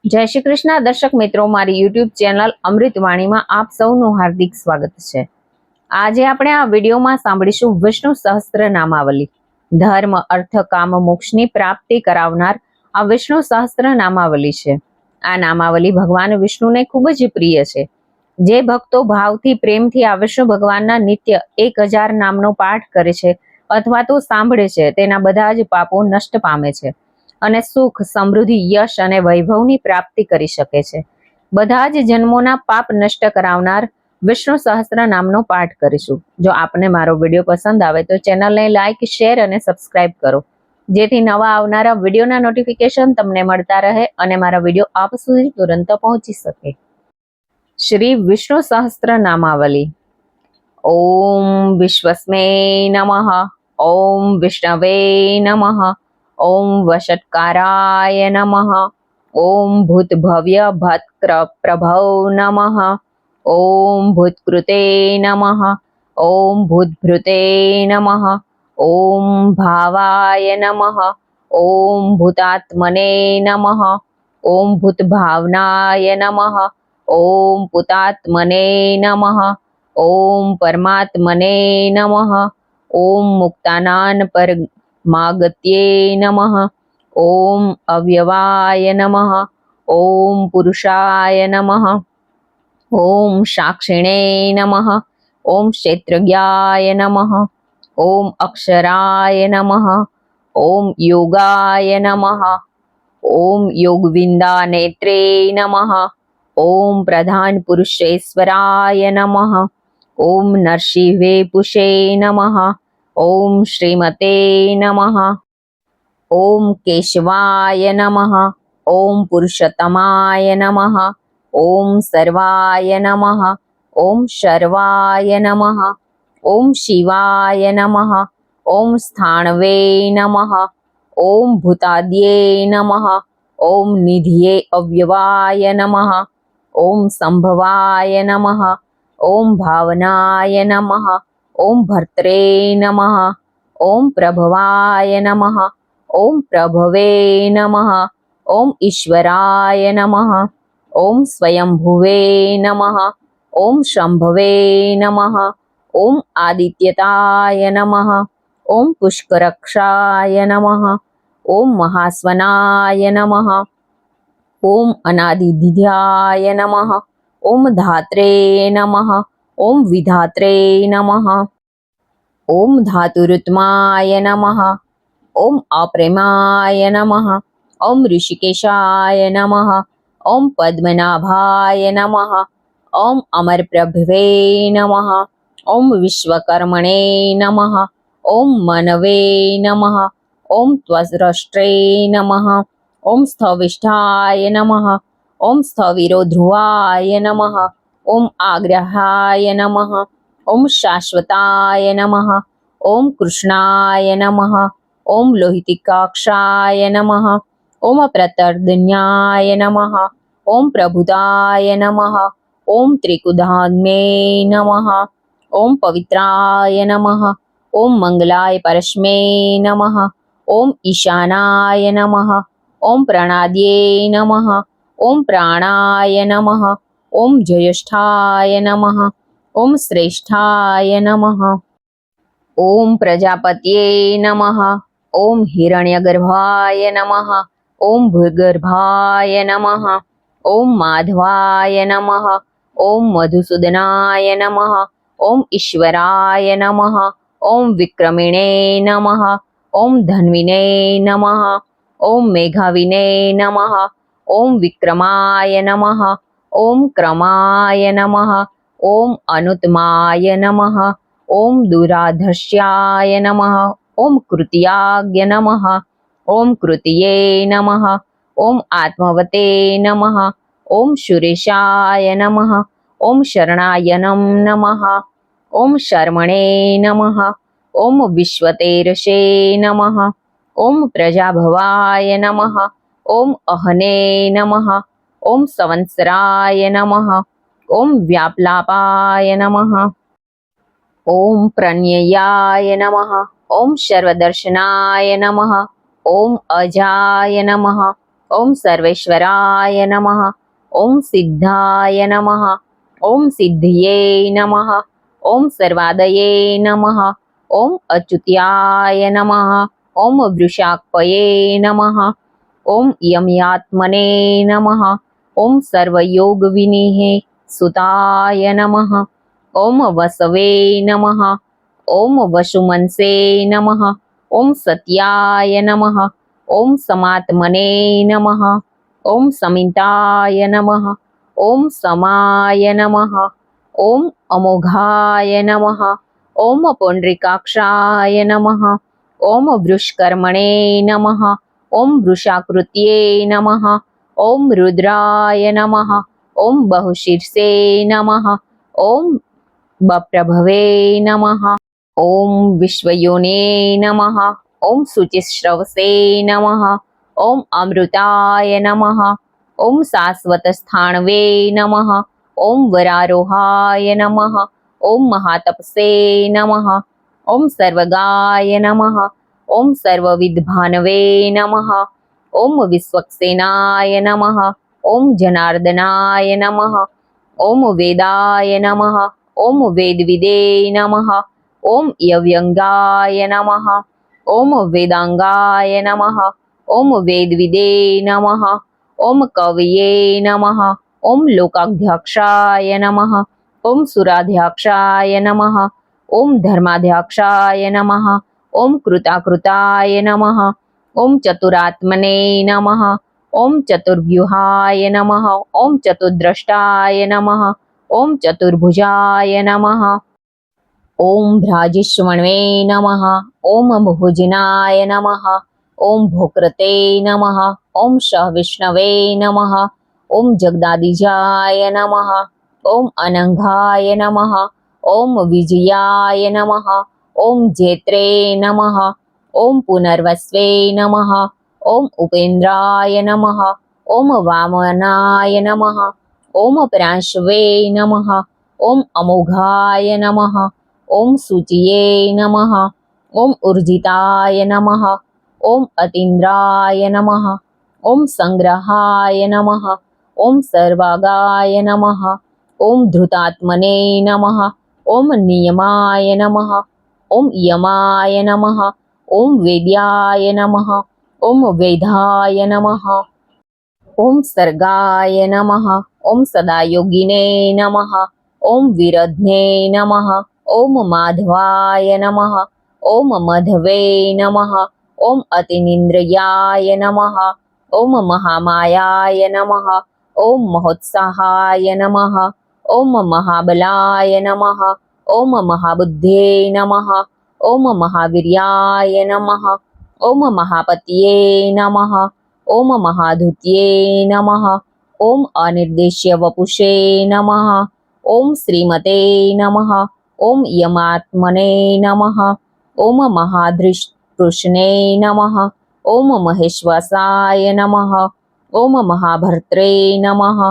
જય શ્રી કૃષ્ણ દર્શક મિત્રો, મારી યુટ્યુબ ચેનલ અમૃતવાણીમાં આપ સૌનું હાર્દિક સ્વાગત છે। આજે આપણે આ વિડીયોમાં સાંભળીશું વિષ્ણુ સહસ્ત્ર નામાવલી। ધર્મ, અર્થ, કામ, મોક્ષની પ્રાપ્તિ કરાવનાર આ વિષ્ણુ સહસ્ત્ર નામાવલી છે। આ નામાવલી ભગવાન વિષ્ણુને ખૂબ જ પ્રિય છે। જે ભક્તો ભાવથી પ્રેમથી આ વિષ્ણુ ભગવાનના નિત્ય 1000 નામનો પાઠ કરે છે અથવા તો સાંભળે છે, તેના બધા જ પાપો નષ્ટ પામે છે અને સુખ, સમૃદ્ધિ, યશ અને વૈભવની પ્રાપ્તિ કરી શકે છે। બધા જ જન્મોના પાપ નષ્ટ કરાવનાર વિષ્ણુ સહસ્ત્ર નામનો પાઠ કરીશું। જો આપને મારો વિડીયો પસંદ આવે તો ચેનલને લાઈક, શેર અને સબસ્ક્રાઇબ કરો, જેથી નવા આવનારા વિડીયોના નોટિફિકેશન તમને મળતા રહે અને મારા વિડીયો આપ સુધી તુરંત પહોંચી શકે। શ્રી વિષ્ણુ સહસ્ત્ર નામાવલી। ઓમ વિશ્વસ્મે નમઃ, ઓમ વિષ્ણવે નમઃ, ઓમ વષટ્કારાય નમઃ, ઓમ ભૂતભવ્ય ભક્ર પ્રભવ નમઃ, ઓમ ભૂતકૃતે નમઃ, ઓમ ભૂતભૃતે નમઃ, ઓમ ભાવાય નમઃ, ઓમ ભૂતાત્મને નમઃ, ઓમ ભૂતભાવનાય નમઃ, ઓમ પુતાત્મને નમઃ, ઓમ પરમાત્મને નમઃ, ઓમ મુક્તાનાન પરમાગત્યે નમઃ, ઓમ અવ્યવાય નમઃ, ઓમ પુરુષાય નમઃ, ઓમ સાક્ષિણે નમઃ, ઓમ ક્ષેત્રજ્ઞાય નમઃ, ઓમ અક્ષરાય નમઃ, ઓમ યોગાય નમઃ, ઓમ યોગવિંદા નેત્રે નમઃ, ઓમ પ્રધાન પુરુષેશ્વરાય નમઃ, ઓમ નરસિંહે પુષે નમઃ, ઓમ શ્રીમતે નમઃ, ઓમ કેશવાય નમઃ, ઓમ પુરુષોત્તમાય નમઃ, ઓમ સર્વાય નમઃ, ઓમ શર્વાય નમઃ, ઓમ શિવાય નમઃ, ઓમ સ્થાણવે નમઃ, ઓમ ભૂતાદ્યે નમઃ, ઓમ નિધિયે અવ્યવાય નમઃ, ઓમ સંભવાય નમઃ, ઓમ ભાવનાય નમઃ, ઓમ ભર્ત્રે નમઃ, ઓમ પ્રભવાય નમઃ, ઓમ પ્રભવે નમઃ, ઓમ ઈશ્વરાય નમઃ, ઓમ સ્વયંભુવે નમઃ, ઓમ શંભવે નમઃ, ઓમ આદિત્યતાય નમઃ, ઓમ પુષ્કરક્ષાય નમઃ, ઓમ મહાસ્વનાય નમઃ, ઓમ અનાદિધિયાય નમઃ, ઓમ ધાત્રે નમઃ, ઓમ વિધાત્રે નમઃ, ઓમ ધાતુરુત્માય નમઃ, ઓમ અપ્રેમાય નમઃ, ઓમ ઋષિકેશાય નમઃ, ઓમ પદ્મનાભાય નમઃ, ઓમ અમરપ્રભવે નમઃ, ઓમ વિશ્વકર્મણે નમઃ, ઓમ મનવે નમઃ, ઓમ ત્વદ્રષ્ટ્રે નમઃ, ઓમ સ્થવિષ્ઠાય નમઃ, ઓમ સ્થવિરો ધ્રુવાય નમઃ, ઓમ આગ્રહાય નમઃ, ઓમ શાશ્વતાય નમઃ, ઓમ કૃષ્ણાય નમઃ, ઓમ લોહિતિકાક્ષાય નમઃ, ઓમ પ્રતર્દન્યાય નમઃ, ઓમ પ્રભુતાય નમઃ, ઓમ ત્રિકુધાન્મે નમઃ, ઓમ પવિત્રાય નમઃ, ઓમ મંગલાય પરસ્મે નમઃ, ઓમ ઈશાનાય નમઃ, ઓમ પ્રણાદ્યે નમઃ, ઓમ પ્રાણાય નમઃ, ઓમ જ્યેષ્ઠાય નમઃ, ઓમ શ્રેષ્ઠાય નમઃ, ઓમ પ્રજાપત્યે નમઃ, ઓમ હિરણ્યગર્ભાય નમઃ, ઓમ ભૂગર્ભાય નમઃ, ઓમ માધવાય નમઃ, ઓમ મધુસૂદનાય નમઃ, ઓમ ઈશ્વરાય નમઃ, ઓમ વિક્રમિણે નમઃ, ઓમ ધન્વિને નમઃ, ઓમ મેઘાવિને નમઃ, ઓમ વિક્રમાય નમઃ, ઓમ ક્રમાય નમઃ, ઓમ અનુત્તમાય નમઃ, ઓમ દુરાધસ્યાય નમઃ, ઓમ કૃત્યાય નમઃ, ઓમ કૃત્યે નમઃ, ઓમ આત્મવતે નમઃ, ઓમ સુરેશાય નમઃ, ઓમ શરણાયનમ નમઃ, ઓમ શર્મણે નમઃ, ઓમ વિશ્વતેરસે નમઃ, ઓમ પ્રજાભવાય નમઃ, ઓમ અહને નમઃ, ઓમ સંવત્સરાય નમઃ, ઓમ વ્યાપલાપાય નમઃ, ઓમ પ્રણ્યયાય નમઃ, ઓમ સર્વદર્શનાય નમઃ, ઓમ અજાય નમઃ, ઓમ સર્વેશ્વરાય નમઃ. ઓમ સિદ્ધાય નમઃ. ઓમ સિદ્ધિયે નમઃ. ઓમ સર્વાદયે નમઃ. ઓમ અચ્યુત્યાય નમઃ. ઓમ વૃષાકપયે નમઃ. ઓમ યમ્યાત્મને નમઃ. ઓમ સર્વયોગવિનિહે સુતાય નમઃ. ઓમ વસવે નમઃ. ઓમ વસુમનસે નમઃ. ઓમ સત્યાય નમઃ. ઓમ સમાત્મને નમઃ. ઓમ સમિતાય નમઃ. ઓમ સમાય નમઃ. ઓમ અમોઘાય નમઃ. ઓમ પૌંડ્રિકાક્ષાય નમઃ. ઓમ વૃષકર્મણે નમઃ. ઓમ વૃષાકૃત્યે નમઃ. ઓમ રુદ્રાય નમઃ. ઓમ બહુશીર્ષે નમઃ. ઓમ બપ્રભવે નમઃ. ઓમ વિશ્વયોને નમઃ. ઓમ શુચિશ્રવસે નમઃ. ઓમ અમૃતાય નમઃ. ઓમ શાશ્વતસ્થાણવે નમઃ. ઓમ વરારોહાય નમઃ. ઓમ મહાતપસે નમઃ. ઓમ સર્વગાય નમઃ. ઓમ સર્વવિદ્ભાનવે નમઃ. ઓમ વિશ્વક્સેનાય નમઃ. ઓમ જનાર્દનાય નમઃ. ઓમ વેદાય નમઃ. ઓમ વેદવિદે નમઃ. ઓમ યવ્યંગાય નમઃ. ઓમ વેદાંગાય નમઃ. ઓમ વેદવિદે નમઃ. ઓમ કવયે નમઃ. ઓમ લોકાધ્યક્ષાય નમઃ. ઓમ સુરાધ્યક્ષાય નમઃ. ઓમ ધર્માધ્યક્ષાય નમઃ. ઓમ કૃતાકૃતાય નમઃ. ઓમ ચતુરાત્મને નમઃ. ઓમ ચતુર્વ્યુહાય નમઃ. ઓમ ચતુર્દ્રષ્ટાય નમઃ. ઓમ ચતુર્ભુજાય નમઃ. ઓમ ભ્રાજિષ્વણવે નમઃ. ઓમ ભુજનાય નમઃ. ઓમ ભોક્રતે નમઃ. ઓમ સહવિષ્ણવે નમઃ. ઓમ જગદાદિજાય નમઃ. ઓમ અનંઘાય નમઃ. ઓમ વિજયાય નમઃ. ઓમ જેત્રે નમઃ. ઓમ પુનર્વસ્વે નમઃ. ઓમ ઉપેન્દ્રાય નમઃ. ઓમ વામનાય નમઃ. ઓમ પ્રાંશવે નમઃ. ઓમ અમોઘાય નમઃ. ઓમ શુચિયે નમઃ. ઓમ ઉર્જિતાય નમઃ. ઓમ અતીન્દ્રાય નમઃ. ઓમ સંગ્રહાય નમઃ. ઓમ સર્વાગાય નમઃ. ઓમ ધૃતાત્મને નમઃ. ઓમ નિયમાય નમઃ. ઓમ યમાય નમઃ. ઓમ વેદ્યાય નમઃ. ઓમ વેદાય નમઃ. ઓમ સર્ગાય નમઃ. ઓમ સદાયોગિને નમઃ. ઓમ વિરધ્ને નમઃ. ઓમ માધવાય નમઃ. ઓમ મધવે નમઃ. ઓમ અતિનિંદ્રિયાય નમઃ. ઓમ મહામાયાય નમઃ. ઓમ મહોત્સાહાય નમઃ. ઓમ મહાબલાય નમઃ. ઓમ મહાબુદ્ધે નમઃ. ઓમ મહાવીર્યાય નમઃ. ઓમ મહાપતયે નમઃ. ઓમ મહાધુત્યે નમઃ. ઓમ અનિર્દેશ્ય વપુષે નમઃ. ઓમ શ્રીમતે નમઃ. ઓમ યમાત્મને નમઃ. ઓમ મહાધૃષ્ણે નમઃ. ઓમ મહેશ્વસાય નમઃ. ઓમ મહાભર્ત્રે નમઃ.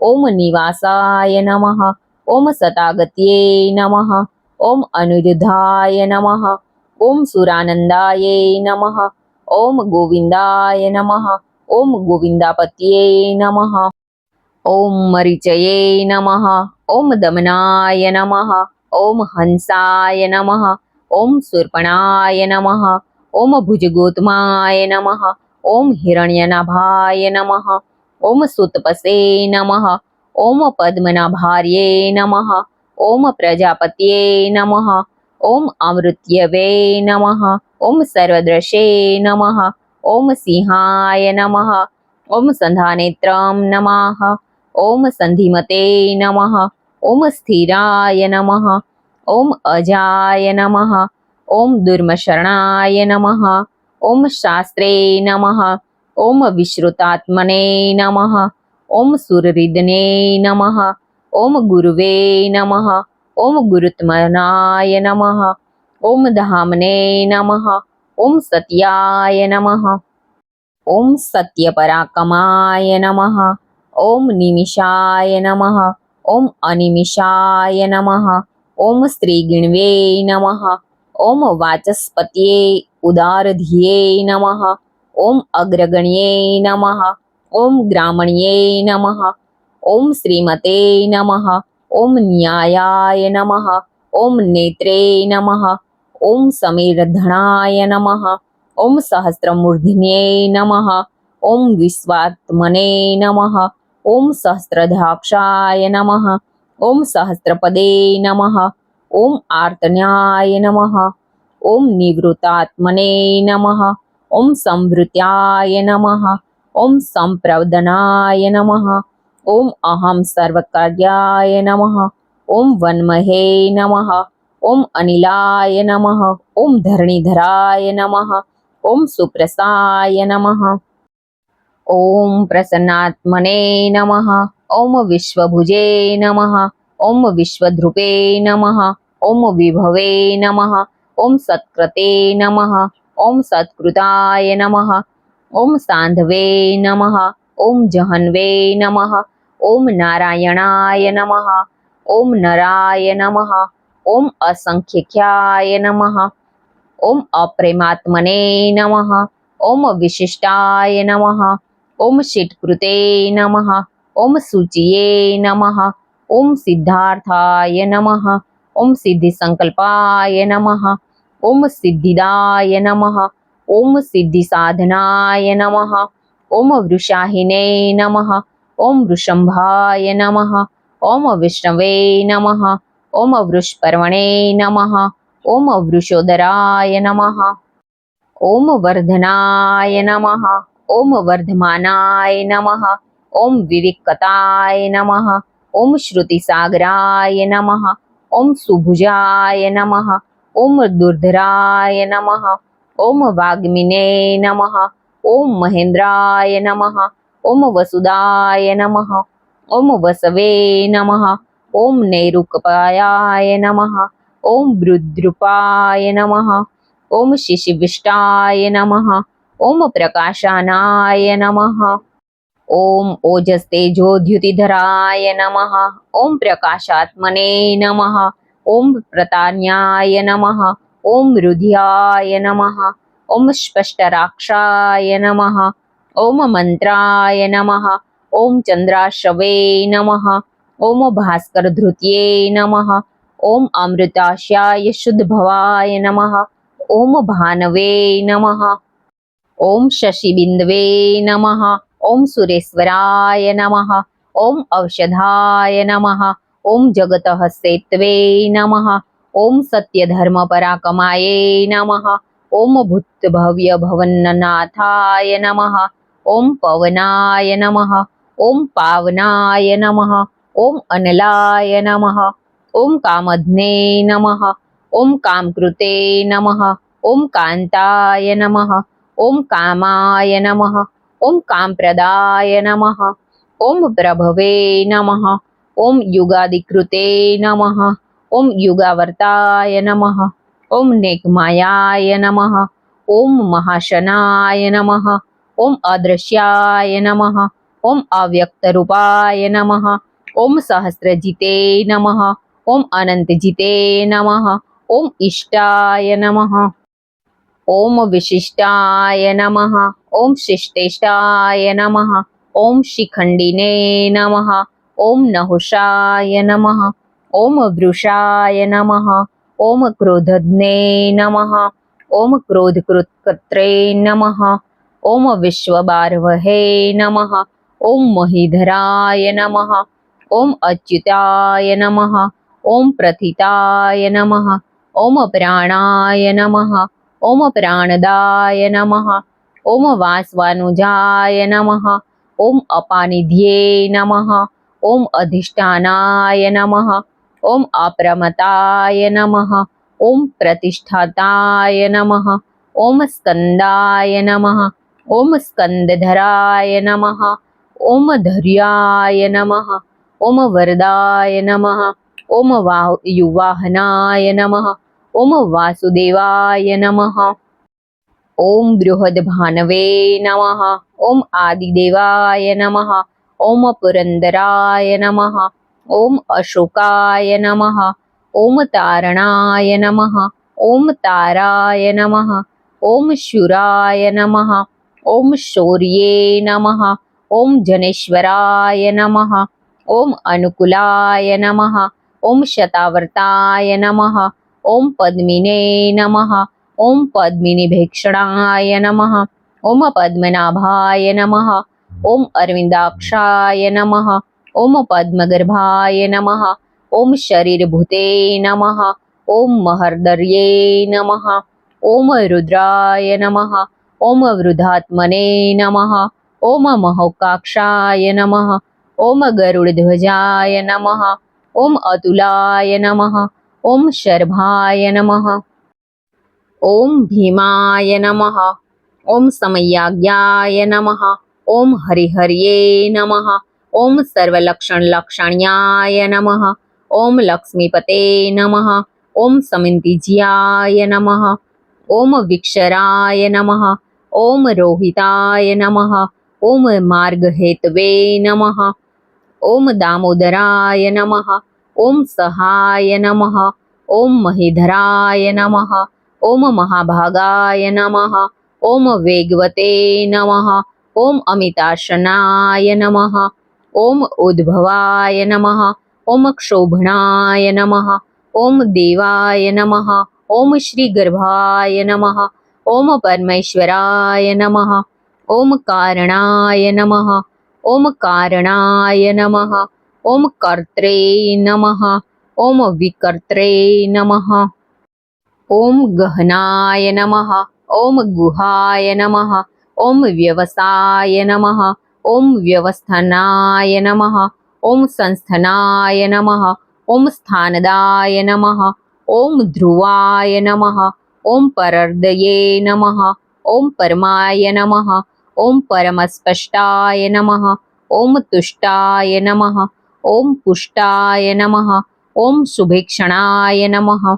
ઓમ નિવાસાય નમઃ. ઓમ સતાગત્યે નમઃ. ઓમ અનિરુદ્ધાય નમઃ. ઓમ સુરાનંદાય નમઃ. ઓમ ગોવિંદાય નમઃ. ઓમ ગોવિંદાપત્યે નમઃ. ઓમ મરીચયે નમઃ. ઓમ દમનાય નમઃ. ઓમ હંસાય નમઃ. ઓમ શૂર્પણાય નમઃ. ઓમ ભુજગોતમાય નમઃ. ઓમ હિરણ્યનાભાય નમઃ. ઓમ સુતપસે નમઃ. ઓમ પદ્મનાભાર્યે નમઃ. ઓમ પ્રજાપત્યે નમઃ. ઓમ અમૃત્યવે નમઃ. ઓમ સર્વદ્રશે નમઃ. ઓમ સિંહાય નમઃ. ઓમ સંધાનેત્રમ નમઃ. ઓમ સંધિમતે નમઃ. ઓમ સ્થિરાય નમઃ. ઓમ અજાય નમઃ. ઓમ દુર્મશરણાય નમઃ. ઓમ શાસ્ત્રે નમઃ. ઓમ વિશ્રુતાત્મને નમઃ. ઓમ સુરરિદને નમઃ. ઓમ ગુરુવે નમઃ. ઓમ ગુરુત્મનાય નમઃ. ઓમ ધામને નમઃ. ઓમ સત્યાય નમઃ. ઓમ સત્યપરાક્રમાય નમઃ. ઓમ નિમિષાય નમઃ. ઓમ અનિમિષાય નમઃ. ઓમ સ્ત્રીગિણવે નમઃ. ઓમ વાચસ્પત્યે ઉદારધિયે નમઃ. ઓમ અગ્રગણ્યે નમઃ. ઓમ ગ્રામણ્યે નમઃ. ઓમ શ્રીમતે નમઃ. ઓમ ન્યાયાય નમઃ. ઓમ નેત્રે નમઃ. ઓમ સમીરધણાય નમઃ. ઓમ સહસ્રમૂર્ધન્યે નમઃ. ઓમ વિશ્વાત્મને નમઃ. ઓમ સહસ્રધાક્ષાય નમઃ. ઓમ સહસ્રપદે નમઃ. ઓમ આર્તન્યાય નમઃ. ઓમ નિવૃત્તાત્મને નમઃ. ઓમ સંવૃત્યાય નમઃ. ઓમ સંપ્રવદનાય નમઃ. ઓમ અહમ સર્વકાર્યાય નમઃ. ઓમ વન્મહે નમઃ. ઓમ અનિલાય નમઃ. ઓમ ધરણીધરાય નમઃ. ઓમ સુપ્રસાય નમઃ. ઓમ પ્રસન્નાત્મને નમઃ. ઓમ વિશ્વભુજે નમઃ. ઓમ વિશ્વધૃપે નમઃ. ઓમ વિભવે નમઃ. ઓમ સત્કૃતે નમઃ. ઓમ સત્કૃતાય નમઃ. ઓમ સાંધવે નમઃ. ઓમ જહન્વે નમઃ. ઓમ નારાયણાય નમઃ. ઓમ નરાય નમઃ. ઓમ અસંખ્યખ્યાય નમઃ. ઓમ અપ્રેમાત્મને નમઃ. ઓમ વિશિષ્ટાય નમઃ. ઓમ શિટકૃતે નમઃ. ઓમ શુચિયે નમઃ. ઓમ સિદ્ધાર્થાય નમઃ. ઓમ સિદ્ધિસંકલ્પાય નમઃ. ઓમ સિદ્ધિદાય નમઃ. ઓમ સિદ્ધિસાધનાય નમઃ. ઓમ વૃષાહિને નમઃ. ઓમ વૃષંભાય નમઃ. ઓમ વિષ્ણવે નમઃ. ઓમ વૃષપર્વણે નમઃ. ઓમ વૃષોદરાય નમઃ. ઓમ વર્ધનાય નમઃ. ઓમ વર્ધમાનાય નમઃ. ઓમ વિવિક્તાય નમઃ. ઓમ શ્રુતિસાગરાય નમઃ. ઓમ સુભુજાય નમઃ. ઓમ દુર્ધરાય નમઃ. ઓમ વાગ્મિને નમઃ. ઓમ મહેન્દ્રાય નમઃ. ઓમ વસુદાય નમઃ. ઓમ વસવે નમઃ. ઓમ નૈરુકપાયાય નમઃ. ઓમ રુદ્રુપાય નમઃ. ઓમ શિશિવિષ્ટાય નમઃ. ઓમ પ્રકાશાનાય નમઃ. ઓમ ઓજસ્તેજોદ્યુતિધરાય નમઃ. ઓમ પ્રકાશાત્મને નમઃ. ઓમ પ્રતાન્યાય નમઃ. ઓમ રુધિયાય નમઃ. ઓમ સ્પષ્ટરાક્ષાય નમઃ. ઓમ મંત્રાય નમઃ. ઓમ ચંદ્રાશવે નમઃ. ઓમ ભાસ્કરધૃત્યે નમઃ. ઓમ અમૃતાશ્યાય શુદ્ધભવાય નમઃ. ઓમ ભાનવે નમઃ. ઓમ શશિબિંદવે નમઃ. ઓમ સુરેશ્વરાય નમઃ. ઓમ ઔષધાય નમઃ. ઓમ જગતઃ સેત્વે નમઃ. ઓમ સત્યધર્મપરાકમાયે નમઃ. ઓમ ભૂતભવ્ય ભવન્નાથાય નમઃ. ઓમ પવનાય નમઃ. ઓમ પાવનાય નમઃ. ઓમ અનલાય નમઃ. ઓમ કામધ્ને નમઃ. ઓમ કામકૃતે નમઃ. ઓમ કાંતાય નમઃ. ઓમ કામાય નમઃ. ઓમ કામપ્રદાય નમઃ. ઓમ પ્રભવે નમઃ. ઓમ યુગાદિકૃતે નમઃ. ઓમ યુગાવર્તાય નમઃ. ઓમ નેકમાયાય નમઃ. ઓમ મહાશનાય નમઃ. ઓમ અદૃશ્યાય નમઃ. ઓમ અવ્યક્તરૂપાય નમઃ. ઓમ સહસ્રજીતે નમઃ. ઓમ અનંતજીતે નમઃ. ઓમ ઇષ્ટાય નમઃ. ઓમ વિશિષ્ટાય નમઃ. ઓમ શિષ્ટેષ્ટાય નમઃ. ઓમ શિખંડિને નમઃ. ઓમ નહુષાય નમઃ. ઓમ વૃષાય નમઃ. ઓમ ક્રોધજ્ઞે નમઃ. ઓમ ક્રોધકૃત્કર્ત્રે નમઃ. ઓમ વિશ્વબાર્વહે નમઃ. ઓમ મહીધરાય નમઃ. ઓમ અચ્યુતાય નમઃ. ઓમ પ્રથિતાય નમઃ. ઓમ પ્રાણાય નમઃ. ઓમ પ્રાણદાય નમઃ. ઓમ વાસવાનુજાય નમઃ. ઓમ અપાનિધ્યે નમઃ. ઓમ અધિષ્ઠાનાય નમઃ. ઓમ અપ્રમતાય નમઃ. ઓમ પ્રતિષ્ઠાતાય નમઃ. ઓમ સ્કંદાય નમઃ. ઓમ સ્કંદધરાય નમઃ. ઓમ ધૈર્યાય નમઃ. ઓમ વરદાય નમઃ. ઓમ વાયુવાહનાય નમઃ. ઓમ વાસુદેવાય નમઃ. ઓમ બૃહદભાનવે નમઃ. ઓમ આદિદેવાય નમઃ. ઓમ પુરંદરાય નમઃ. ઓમ અશોકાય નમઃ. ઓમ તારણાય નમઃ. ઓમ તારાય નમઃ. ઓમ શુરાય નમઃ. ઓમ શૌર્યે નમઃ. ઓમ જનેશ્વરાય નમઃ. ઓમ અનુકૂલાય નમઃ. ઓમ શતાવર્તાય નમઃ. ઓમ પદ્મિને નમઃ. ઓમ પદ્મિનીભેક્ષણાય નમઃ. ઓમ પદ્મનાભાય નમઃ. ઓમ અરવિંદાક્ષાય નમઃ. ઓમ પદ્મગર્ભાય નમઃ. ઓમ શરીરભૂતે નમઃ. ઓમ મહર્દર્યે નમઃ. ઓમ રુદ્રાય નમઃ. ઓમ વૃદ્ધાત્મને નમઃ. ઓમ મહોકાક્ષાય નમઃ. ઓમ ગરુડધ્વજાય નમઃ. ઓમ અતુલાય નમઃ. ઓમ શર્ભાય નમઃ. ઓમ ભીમાય નમઃ. ઓમ સમયાજ્ઞાય નમઃ. ઓમ હરિહર્યે નમઃ. ઓમ સર્વલક્ષણલક્ષણ્યાય નમઃ. ઓમ લક્ષ્મીપતે નમઃ. ઓમ સમિંતિજ્યાય નમઃ. ઓમ વિક્ષરાય નમઃ. ઓમ રોહિતાય નમઃ. ઓમ માર્ગહેતવે નમઃ. ઓમ દામોદરાય નમઃ. ઓમ સહાય નમઃ. ઓમ મહિધરાય નમઃ. ઓમ મહાભાગાય નમઃ. ઓમ વેગવતે નમઃ. ઓમ અમિતાશનાય નમઃ. ઓમ ઉદ્ભવાય નમઃ. ઓમ ક્ષોભણાય નમઃ. ઓમ દેવાય નમઃ. ઓમ શ્રીગર્ભાય નમઃ. ઓમ પરમેશ્વરાય નમઃ. ઓમ કારણાય નમઃ. ઓમ કારણાય નમઃ. ઓમ કર્ત્રે નમઃ. ઓમ વિકર્ત્રે નમઃ. ઓમ ગહનાય નમઃ. ઓમ ગુહાય નમઃ. ઓમ વ્યવસાય નમઃ. ઓમ વ્યવસ્થાનાય નમઃ. ઓમ સંસ્થાનાય નમઃ. ઓમ સ્થાનદાય નમઃ. ઓમ ધ્રુવાય નમઃ. ઓમ પરર્દયે નમઃ. ઓમ પરમાય નમઃ. ઓમ પરમસ્પષ્ટાય નમઃ. ઓમ તુષ્ટાય નમઃ. ઓમ પુષ્ટાય નમઃ. ઓમ શુભેક્ષણાય નમઃ.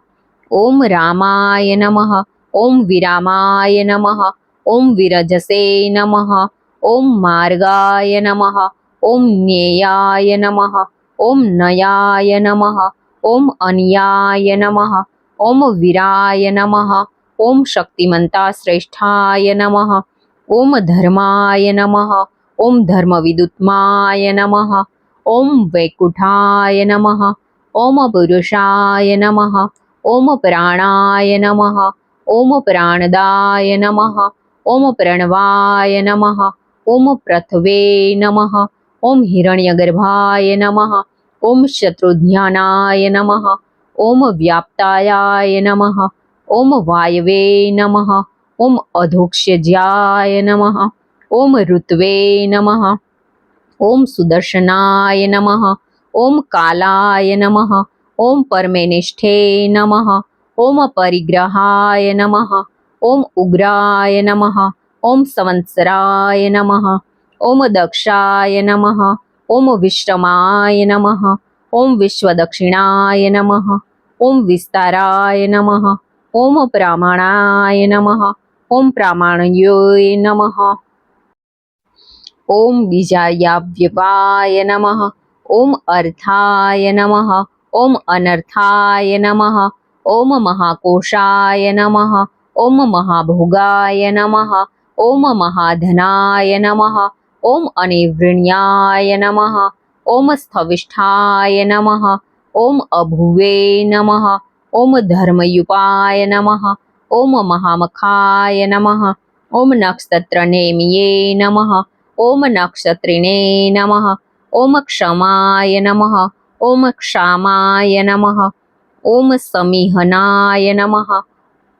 ઓમ રામાય નમઃ. ઓમ વિરામાય નમઃ. ઓમ વિરજસે નમઃ. ઓમ માર્ગાય નમઃ. ઓમ જ્ઞેયાય નમઃ. ઓમ નયાય નમઃ. ઓમ અન્યાય નમઃ. ઓમ વીરાય નમઃ. ઓમ શક્તિમંતા શ્રેષ્ઠાય નમઃ. ઓમ ધર્માય નમઃ. ઓમ ધર્મવિદુત્માય નમઃ. ઓમ વૈકુંઠાય નમઃ. ઓમ પુરુષાય નમઃ. ઓમ પ્રાણાય નમઃ. ઓમ પ્રાણદાય નમઃ. ઓમ પ્રણવાય નમઃ. ઓમ પ્રથવે નમઃ. ઓમ હિરણ્યગર્ભાય નમઃ. ઓમ શત્રુધ્યાનાય નમઃ. ઓમ વ્યાપ્તાય નમઃ. ઓમ વાયવે નમઃ. ઓમ અધોક્ષ્યજ્યાય નમઃ. ઓમ ઋત્વે નમઃ. ઓમ સુદર્શનાય નમઃ. ઓમ કાલાય નમઃ. ઓમ પરમેનિષ્ઠે નમઃ. ઓમ પરિગ્રહાય નમઃ. ઓમ ઉગ્રાય નમઃ. ઓમ સંવત્સરાય નમઃ. ઓમ દક્ષાય નમઃ. ઓમ વિશ્રમાય નમઃ. ઓમ વિશ્વદક્ષિણાય નમઃ. ઓમ વિસ્તારાય નમઃ. ઓમ પ્રામાણાય નમઃ. ઓમ પ્રામાણ્યોય નમઃ. ઓમ બીજાયાવ્યવાય નમઃ. ઓમ અર્થાય નમઃ. ઓમ અનર્થાય નમઃ. ઓમ મહાકોશાય નમઃ. ઓમ મહાભોગાય નમઃ. ઓમ મહાધનાય નમઃ. ઓમ અનિવૃણ્યાય નમઃ. ઓમ સ્થવિષ્ઠાય નમઃ. ઓમ અભુવે નમઃ. ઓમ ધર્મયુપાય નમઃ. ઓમ મહામખાય નમઃ. ઓમ નક્ષત્રનેમિયે નમઃ. ઓમ નક્ષત્રિણે નમઃ. ઓમ ક્ષમાય નમઃ. ઓમ ક્ષામાય નમઃ. ઓમ સમિહનાય નમઃ.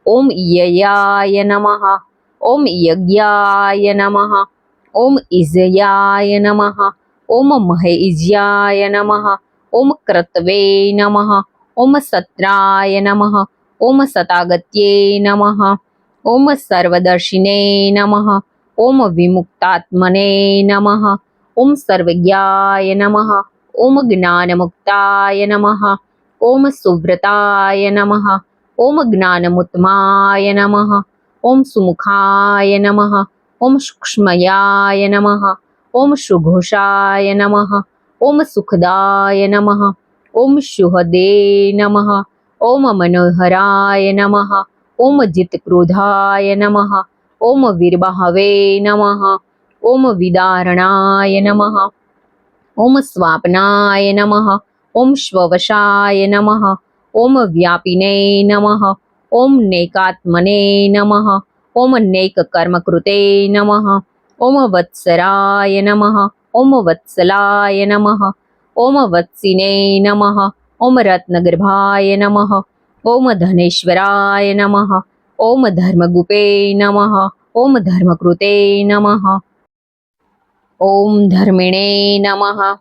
ઓમ યયાય નમઃ. ઓમ યજ્ઞાય નમઃ. ઓમ ઇઝયાય નમઃ. ઓમ મહેઇજ્યાય નમઃ. ઓમ ક્રતવે નમઃ. ઓમ સત્રાય નમઃ. ઓમ સતાગત્યે નમઃ. ઓમ સર્વદર્શિને નમઃ. ઓમ વિમુક્તાત્મને નમઃ. ઓમ સર્વજ્ઞાય નમઃ. ઓમ જ્ઞાનમુક્તાય નમઃ. ઓમ સુવ્રતાય નમઃ. ઓમ જ્ઞાનમુત્તમાય નમઃ. ઓમ સુમુખાય નમઃ. ઓમ સૂક્ષ્મયાય નમઃ. ઓમ સુઘોષાય નમઃ. ઓમ સુખદાય નમઃ. ઓમ શુહદે નમઃ. ઓમ મનોહરાય નમઃ. ઓમ જિતક્રોધાય નમઃ. ઓમ વીરબાહવે નમઃ. ઓમ વિદારણાય નમઃ. ઓમ સ્વાપનાય નમઃ. ઓમ શ્વવશાય નમઃ. ઓમ વ્યાપિને નમઃ. ઓમ નેકાત્મને નમઃ. ઓમ નેકકર્મકૃતે નમઃ. ઓમ વત્સરાય નમઃ. ઓમ વત્સલાય નમઃ. ઓમ વત્સિને નમઃ. ઓમ રત્નગર્ભાય નમઃ. ઓમ ધનેશ્વરાય નમઃ. ઓમ ધર્મગુપે નમઃ. ઓમ ધર્મકૃતે નમઃ. ઓમ ધર્મિણે નમઃ.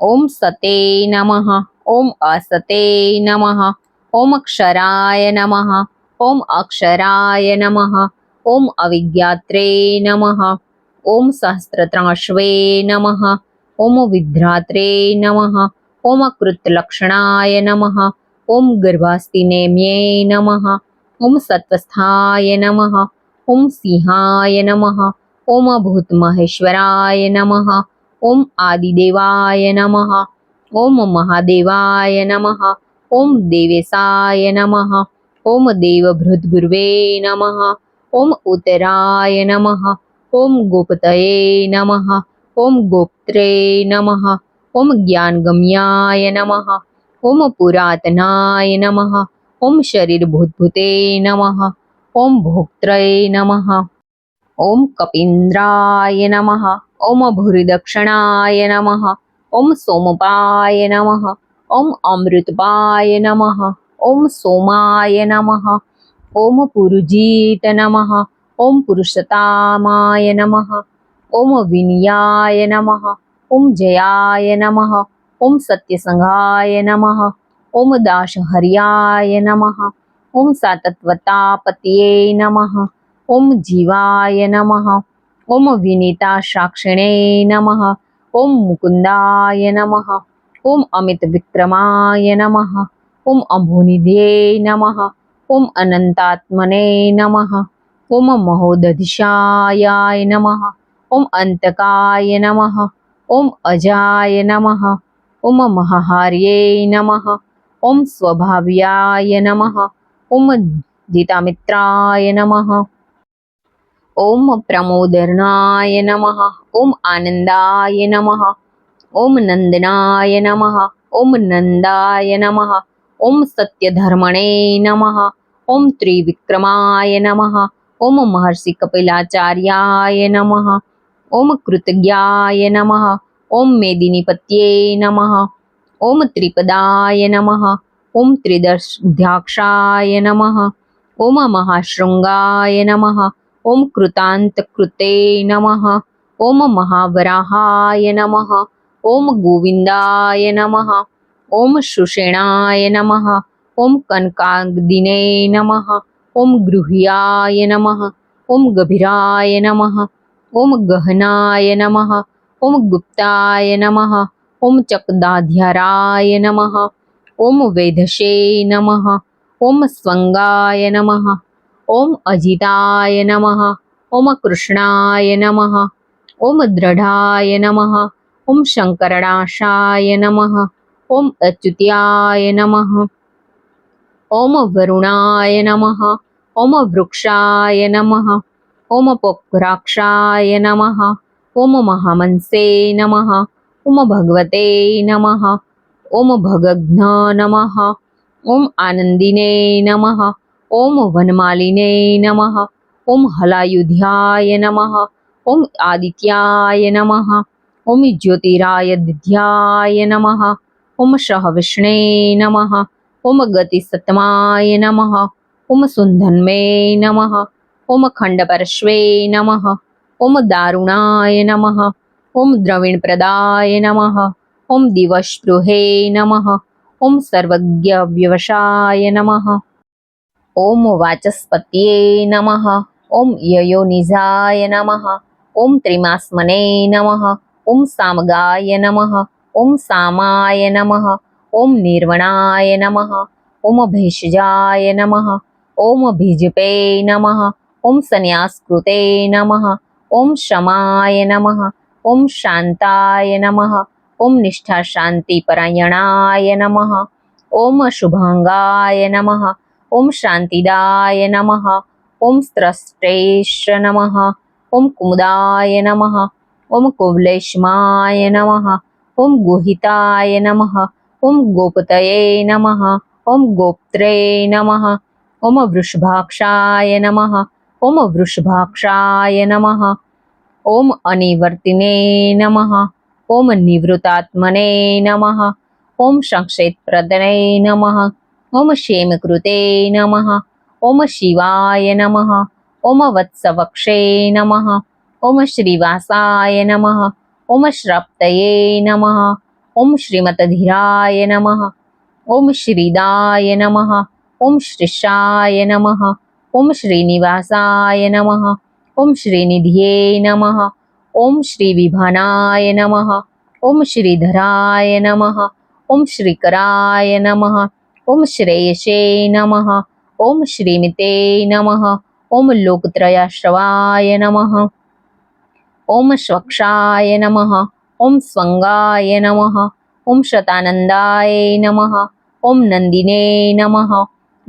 ઓમ સતે નમઃ. ઓમ અસતે નમઃ. ઓમ ક્ષરાય નમઃ. ઓમ અક્ષરાય નમઃ. ઓમ અવિજ્ઞાત્રે નમઃ. ઓમ સહસ્રત્રાશ્વે નમઃ. ઓમ વિભ્રાત્રે નમઃ. ઓમ કૃતલક્ષણાય નમઃ. ઓમ ગર્ભાસ્તિનેમ્યે નમઃ. ઓમ સત્વસ્થાય નમઃ. ઓમ સિંહાય નમઃ. ઓમ ભૂતમહેશ્વરાય નમઃ. ઓમ આદિદેવાય નમઃ. ઓમ મહાદેવાય નમઃ. ઓમ દેવેશાય નમઃ. ઓમ દેવભૃદ્ગુર્વે નમઃ. ઓમ ઉત્તરાય નમઃ. ઓમ ગોપતયે નમઃ. ઓમ ગોપ્ત્રે નમઃ. ઓમ જ્ઞાનગમ્યાય નમઃ. ઓમ પુરાતનાય નમઃ. ઓમ શરીરભૂતભૂતે નમઃ. ઓમ ભોક્ત્રય નમઃ. ઓમ કપીન્દ્રાય નમઃ. ઓમ ભૂરિદક્ષિણાય નમઃ. ઓમ સોમપાય નમઃ. ઓમ અમૃતપાય નમઃ. ઓમ સોમાય નમઃ. ઓમ પુરુજીત નમઃ. ઓમ પુરુષતામાય નમઃ. ઓમ વિનયાય નમઃ. ઓમ જયાય નમઃ. ઓમ સત્યસંઘાય નમઃ. ઓમ દાશહર્યાય નમઃ. ઓમ સાતત્વતાપતયે નમઃ. ઓમ જીવાય નમઃ. ઓમ વિનીતા સાક્ષિણે નમઃ. ઓમ મુકુંદાય નમઃ. ઓમ અમિત વિક્રમાય નમઃ. ઓમ અભુનિધ્યે નમઃ. ઓમ અનંતાત્મને નમઃ. ઓમ મહોદધિશાયાય નમઃ. ઓમ અંતકાય નમઃ. ઓમ અજાય નમઃ. ઓમ મહાહાર્યે નમઃ. ઓમ સ્વભાવ્યાય નમઃ. ઓમ જીતામિત્રાય નમઃ. ઓમ પ્રમોદર્ણાય નમઃ. ઓમ આનંદાય નમઃ. ઓમ નંદનાય નમઃ. ઓમ નંદાય નમઃ. ઓમ સત્યધર્મણે નમઃ. ઓમ ત્રિવિક્રમાય નમઃ. ઓમ મહર્ષિ કપિલાચાર્યાય નમઃ. ઓમ કૃતજ્ઞાય નમઃ. ઓમ મેદિનીપત્યે નમઃ. ઓમ ત્રિપદાય નમઃ. ઓમ ત્રિદશાક્ષાય નમઃ. ઓમ મહાશૃંગાય નમઃ. ઓમ કૃતાંતકૃતે નમઃ. ઓમ મહાવરાહાય નમઃ. ઓમ ગોવિંદાય નમઃ. ઓમ સુષેણાય નમઃ. ઓમ કનકાગ્નિને નમઃ. ઓમ ગૃહ્યાય નમઃ. ઓમ ગભીરાય નમઃ. ઓમ ગહનાય નમઃ. ઓમ ગુપ્તાય નમઃ. ઓમ ચકદાધ્યરાય નમઃ. ઓમ વેધશે નમઃ. ઓમ સ્વંગાય નમઃ. ઓમ અજિતાય નમઃ. ઓમ કૃષ્ણાય નમઃ. ઓમ દ્રઢાય નમઃ. ઓમ શંકરણાશાય નમઃ. ઓમ અચ્યુત્યાય નમઃ. ઓમ વરુણાય નમઃ. ઓમ વૃક્ષાય નમઃ. ઓમ પોક્રાક્ષાય નમઃ. ઓમ મહામંસે નમઃ. ઓમ ભગવતે નમઃ. ઓમ ભગઘ્ન નમઃ. ઓમ આનંદિને નમઃ. ઓમ વનમાલિને નમઃ. ઓમ હલાયુધ્યાય નમઃ. ઓમ આદિત્યાય નમઃ. ઓમ જ્યોતિરાયધ્યાય નમઃ. ઓમ સહવિષ્ણે નમઃ. ઓમ ગતિસત્માય નમઃ. ઓમ સુંધન્મે નમઃ. ઓમ ખંડપરશ્વે નમઃ. ઓમ દારુણાય નમઃ. ઓમ દ્રવિણપ્રદાય નમઃ. ઓમ દિવસ્પૃહે નમઃ. ઓમ સર્વજ્ઞવ્યવસાય નમઃ. ઓમ વાચસ્પત્યે નમઃ. ઓમ યયોનિજાય નમઃ. ઓમ ત્રિમાસ્મને નમઃ. ઓમ સામગાય નમઃ. ઓમ સામાય નમઃ. ઓમ નિર્વણાય નમઃ. ઓમ ભેષજાય નમઃ. ઓમ ભીજપે નમઃ. ઓમ સંન્યાસકૃતે નમઃ. ઓમ શમાય નમઃ. ઓમ શાંતાય નમઃ. ઓમ નિષ્ઠા શાંતિપરાયણાય નમઃ. ઓમ શુભાંગાય નમઃ. ઓમ શાંતિદાય નમઃ. ઓમ સ્રષ્ટેશ નમઃ. ઓમ કુમુદાય નમઃ. ઓમ કુવલેશમાય નમઃ. ઓમ ગુહિતાય નમઃ. ઓમ ગોપતયે નમઃ. ઓમ ગોપ્ત્રે નમઃ. ઓમ વૃષભાક્ષાય નમઃ. ઓમ વૃષભાક્ષાય નમઃ. ઓમ અનિવર્તિને નમઃ. ઓમ નિવૃતાત્મને નમઃ. ઓમ સંક્ષેત્રદને નમઃ. ઓમ ક્ષેમકૃતે નમઃ. ઓમ શિવાય નમઃ. ઓમ વત્સવક્ષે નમઃ. ઓમ શ્રીવાસાય નમઃ. ઓમ શ્રપ્તયે નમઃ. ઓમ શ્રીમતધીરાય નમઃ. ઓમ શ્રીદાય નમઃ. ઓમ શ્રીશાય નમઃ. ઓમ શ્રીનિવાસાય નમઃ. ઓમ શ્રીનિધ્યે નમઃ. ઓમ શ્રીવિભાનાય નમઃ. ઓમ શ્રીધરાય નમઃ. ઓમ શ્રીકરાય નમઃ. ઓમ શ્રેયસે નમઃ. ઓમ શ્રીમિતે નમઃ. ઓમ લોકત્રયાશ્રવાય નમઃ. ઓમ સ્વક્ષાય નમઃ. ઓમ સ્વંગાય નમઃ. ઓમ શતાનંદાય નમઃ. ઓમ નંદિને નમઃ.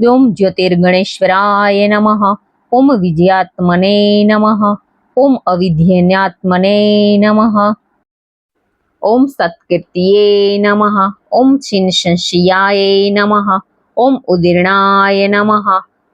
ઓમ જ્યોતિર્ગણેશ્વરાય નમઃ. ઓમ વિજયાત્મને નમઃ. ઓમ અવિધ્યનાત્મને નમઃ. ઓમ સત્કીર્તિયે નમઃ. ઓમ છિન્નશંશિયાય નમઃ. ઓમ ઉદીર્ણાય નમઃ.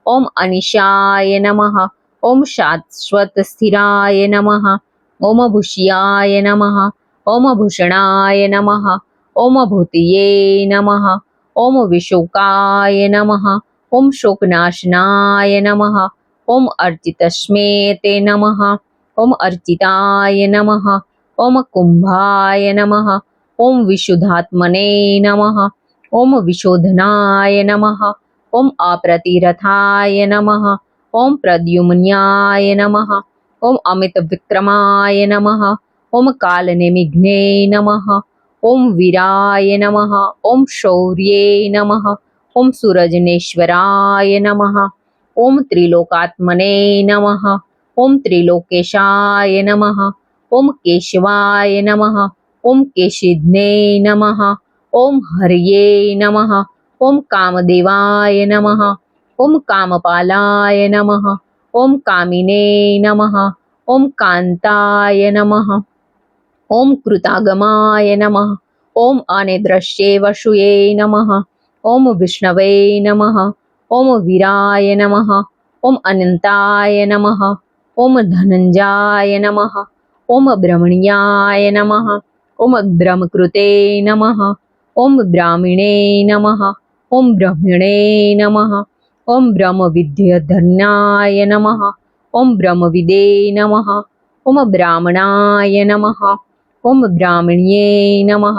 ઓમ અનિશાય નમઃ. ઓમ શાશ્વત સ્થિરાય નમઃ. ઓમ ભૂષ્યાય નમઃ. ઓમ ભૂષણાય નમઃ. ઓમ ભૂતિયે નમઃ. ઓમ વિશોકાય નમઃ. ઓમ શોકનાશનાય નમઃ. ઓમ અર્ચિતસ્મે તે નમઃ. ઓમ અર્ચિતાય નમઃ. ઓમ કુંભાય નમઃ. ઓમ વિશુદ્ધાત્મને નમઃ. ઓમ વિશોધનાય નમઃ. ઓમ અપ્રતિરથાય નમઃ. ઓમ પ્રદ્યુમ્ન્યાય નમઃ. ઓમ અમિત વિક્રમાય નમઃ. ઓમ કાલનેમિઘ્ને નમઃ. ઓમ વીરાય નમઃ. ઓમ શૌર્યે નમઃ. ઓમ સૂરજનેશ્વરાય નમઃ. ઓમ ત્રિલોકાત્મને નમઃ. ઓમ ત્રિલોકેશાય નમઃ. ઓમ કેશવાય નમઃ. ઓમ કેશિધ્ને નમઃ. ઓમ હર્યે નમઃ. ઓમ કામદેવાય નમઃ. ઓમ કામપાલાય નમઃ. ઓમ કામિને નમઃ. ઓમ કાંતાય નમઃ. ઓમ કૃતાગમાય નમઃ. ઓમ અનિદ્રશ્યે વશુએ નમઃ. ઓમ વિષ્ણવે નમઃ. ઓમ વીરાય નમઃ. ઓમ અનંતાય નમઃ. ઓમ ધનંજાય નમઃ. ઓમ બ્રહ્મણ્યાય નમઃ. ઓમ બ્રહ્મકૃતે નમઃ. ઓમ બ્રાહ્મણે નમઃ. ઓમ બ્રહ્મણે નમઃ. ઓમ બ્રહ્મવિદ્યધર્નાય નમઃ. ઓમ બ્રહ્મવિદે નમઃ. ઓમ બ્રાહ્મણાય નમઃ. ઓમ બ્રાહ્મણ્યે નમઃ.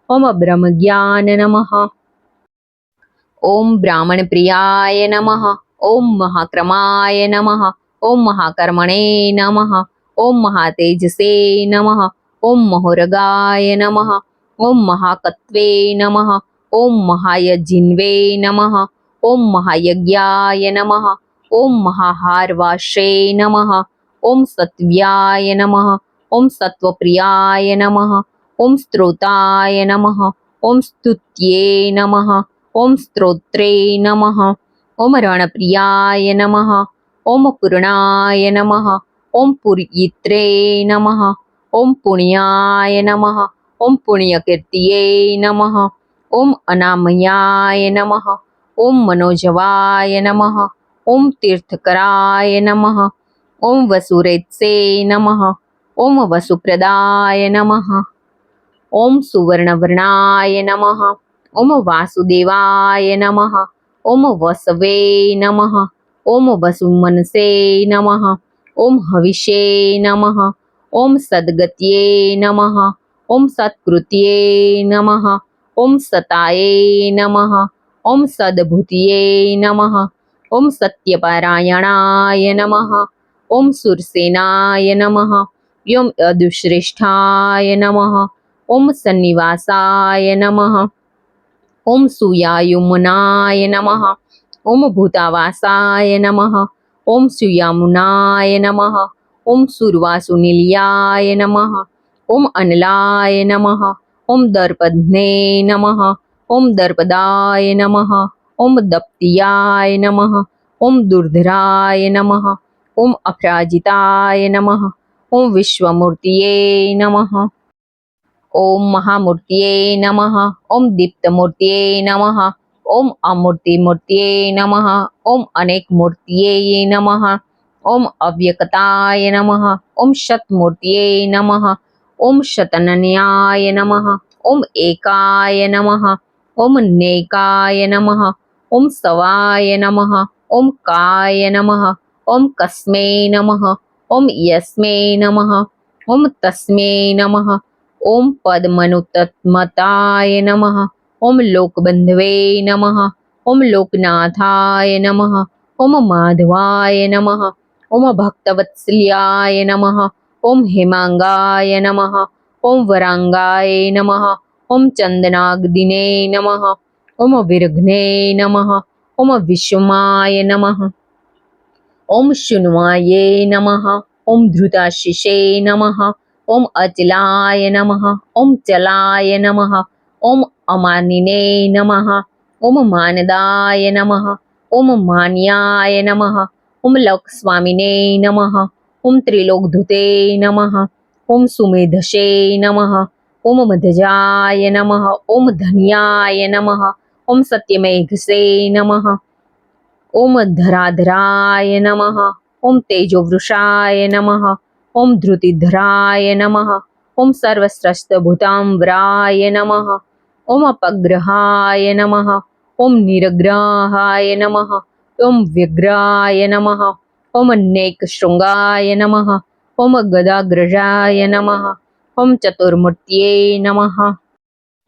ઓમ બ્રહ્મજ્ઞાન નમઃ. ઓમ બ્રાહ્મણપ્રિયાય નમઃ. ઓમ મહાક્રમાય નમઃ. ઓમ મહાકર્મણે નમઃ. ઓમ મહાતેજસે નમઃ. ઓમ મહોરગાય નમઃ. ઓમ મહાકત્વે નમઃ. ઓમ મહાયજિન્વે નમઃ. ઓમ મહાયજ્ઞાય નમઃ. ઓમ મહાહારવાશે નમઃ. ઓમ સત્વ્યાય નમઃ. ઓમ સત્વપ્રિયાય નમઃ. ઓમ સ્ત્રોતાય નમઃ. ઓમ સ્તુત્યે નમઃ. ઓમ સ્ત્રોત્રે નમઃ. ઓમ રણપ્રિયાય નમઃ. ઓમ પૂર્ણાય નમઃ. ઓમ પુરયિત્રે નમઃ. ઓમ પુણ્યાય નમઃ. ઓમ પુણ્યકીર્તિયે નમઃ. ઓમ અનામયાય નમઃ. ઓમ મનોજવાય નમઃ. ઓમ તીર્થકરાય નમઃ. ઓમ વસુરેત્સે નમઃ. ઓમ વસુપ્રદાય નમઃ. ઓમ સુવર્ણવર્ણાય નમઃ. ઓમ વાસુદેવાય નમઃ. ઓમ વસવે નમઃ. ઓમ વસુમનસે નમઃ. ઓમ હવિષે નમઃ. ઓમ સદ્ગત્યે નમઃ. ઓમ સત્કૃત્યે નમઃ. ઓમ સતાયે નમઃ. ઓમ સદભૂતયે નમઃ. ઓમ સત્યપારાયણાય નમઃ. ઓમ સુરસેનાય નમઃ. ઓમ યદુશ્રેષ્ઠાય નમઃ. ઓમ સન્નિવાસાય નમઃ. ઓમ સુયાયુમ્નાય નમઃ. ઓમ ભૂતાવાસાય નમઃ. ઓમ સુયામુનાય નમઃ. ઓમ સુર્વાસુનિલયાય નમઃ. ઓમ અનલાય નમઃ. ઓમ દર્પધ્ને નમઃ. ઓમ દર્પદાય નમઃ. ઓમ દપ્તિયાય નમઃ. ઓમ દુર્ધરાય નમઃ. ઓમ અપરાજિતાય નમઃ. ઓમ વિશ્વમૂર્તિએ નમઃ. ઓમ મહામૂર્તિએ નમઃ. ઓમ દીપ્તમૂર્તિએ નમઃ. ઓમ અમૂર્તિમૂર્તિએ નમઃ. ઓમ અનેકમૂર્તિએ નમઃ. ઓમ અવ્યક્તાય નમઃ. ઓમ શતમૂર્તિએ નમઃ. ઓમ શતનન્યાય નમઃ. ઓમ એકાય નમઃ. ઓમ નેકાય નમઃ. ઓમ સવાય નમઃ. ઓમ કાય નમઃ. ઓમ કસ્મે નમઃ. ઓમ યસ્મે નમઃ. ઓમ તસ્મે નમઃ. ઓમ પદ્મનુતત્મતાય નમઃ. ઓમ લોકબંધવે નમઃ. ઓમ લોકનાથાય નમઃ. ઓમ માધવાય નમઃ. ઓમ ભક્તવત્સલ્યાય નમઃ. ઓમ હેમાંગાય નમઃ. ઓમ વરાંગાય નમઃ. ઓમ ચંદનાગ્નિને નમઃ. ઓમ વિર્ઘ્ને નમઃ. ઓમ વિષમાય નમઃ. ઓમ શુન્વાય નમઃ. ઓમ ધૃતાશિષે નમઃ. ઓમ અચલાય નમઃ. ઓમ ચલાય નમઃ. ઓમ અમાનિને નમઃ. ઓમ માનદાય નમઃ. ઓમ માન્યાય નમઃ. ઓમ લોકસ્વામિને નમઃ. ઓમ ત્રિલોકધુતે નમઃ. ઓમ સુમેધશે નમઃ. ઓમ મધજાય નમઃ. ઓમ ધન્યાય નમઃ. ઓમ સત્યમેઘસે નમઃ. ઓમ ધરાધરાય નમઃ. ઓમ તેજોવૃષાય નમઃ. ઓમ ધૃતિધરાય નમઃ. ઓમ સર્વસ્રષ્ટભૂતામ્બરાય નમઃ. ઓમ અપગ્રહાય નમઃ. ઓમ નિરગ્રહાય નમઃ. ઓમ વ્યગ્રાય નમઃ. ઓમ નેકશૃંગાય નમઃ. ઓમ ગદાગ્રજાય નમઃ. ઓમ ચતુર્મૂર્ત્યે નમઃ.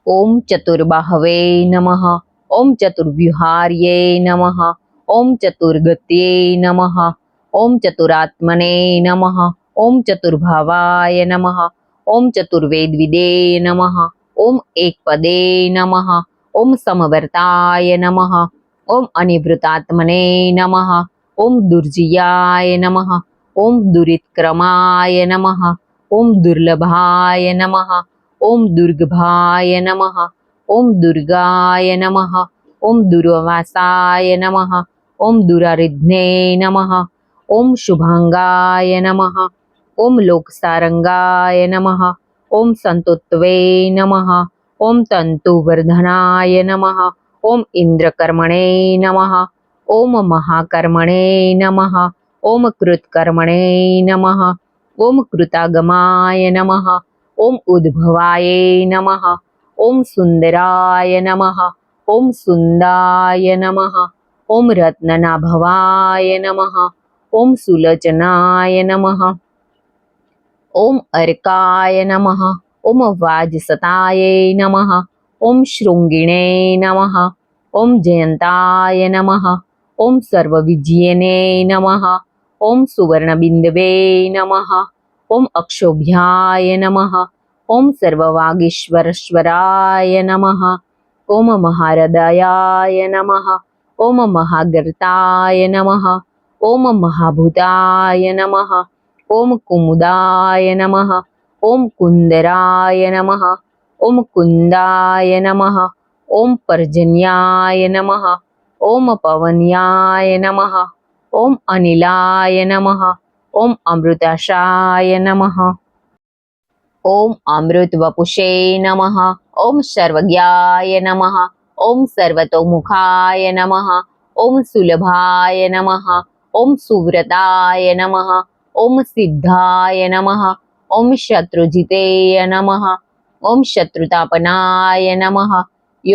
ઓમ ચતુર્બાહવે નમઃ. ઓમ ચતુર્વ્યુહાર્યે નમઃ. ઓમ ચતુર્ગત્યે નમઃ. ઓમ ચતુરાત્મને નમઃ. ઓમ ચતુર્ભાવાય નમઃ. ઓમ ચતુર્વેદવિદે નમઃ. ઓમ એકપદે નમઃ. ઓમ સમવર્તાય નમઃ. ઓમ અનિવૃતાત્મને નમઃ. ઓમ દુર્જયાય નમઃ. ઓમ દુરિત્ક્રમાય નમઃ. ઓમ દુર્લભાય નમઃ. ઓમ દુર્ગભાય નમઃ. ઓમ દુર્ગાય નમઃ. ઓમ દુર્વાસાય નમઃ. ઓમ દુરારિધ્ને નમઃ. ઓમ શુભાંગાય નમઃ. ઓમ લોકસારંગાય નમઃ. ઓમ સંતુત્વે નમઃ. ઓમ તંતુવર્ધનાય નમઃ. ઓમ ઇન્દ્રકર્મણે નમઃ. ઓમ મહાકર્મણે નમઃ. ઓમ કૃતકર્મણે નમઃ. ઓમ કૃતાગમાય નમઃ. ઓમ ઉદ્ભવાય નમઃ. ઓમ સુંદરાય નમઃ. ઓમ સુંદાય નમઃ. ઓમ રત્નનાભવાય નમઃ. ઓમ સુલોચનાય નમઃ. ઓમ અર્કાય નમઃ. ઓમ વાજસતાય નમઃ. ઓમ શૃંગિણે નમઃ. ઓમ જયંતાય નમઃ. ઓમ સર્વવિજયને નમઃ. ઓમ સુવર્ણબિંદવે નમઃ. ઓમ અક્ષોભ્યાય નમઃ. ઓમ સર્વવાગીશ્વરેશ્વરાય નમઃ. ઓમ મહાહૃદયાય નમઃ. ઓમ મહાગર્તાય નમઃ. ઓમ મહાભૂતાય નમઃ. ઓમ કુમુદાય નમઃ. ઓમ કુંદરાય નમઃ. ઓમ કુંદાય નમઃ. ઓમ પર્જન્યાય નમઃ. ઓમ પવન્યાય નમઃ. ઓમ અનિલાય નમઃ. ઓમ અમૃતાશાય નમઃ. ઓમ અમૃતવપુષે નમઃ. ઓમ સર્વજ્ઞાય નમઃ. ઓમ સર્વતોમુખાય નમઃ. ઓમ સુલભાય નમઃ. ઓમ સુવ્રતાય નમઃ. ઓમ સિદ્ધાય નમઃ. ઓમ શત્રુજિતેય નમઃ. ઓમ શત્રુતાપનાય નમઃ.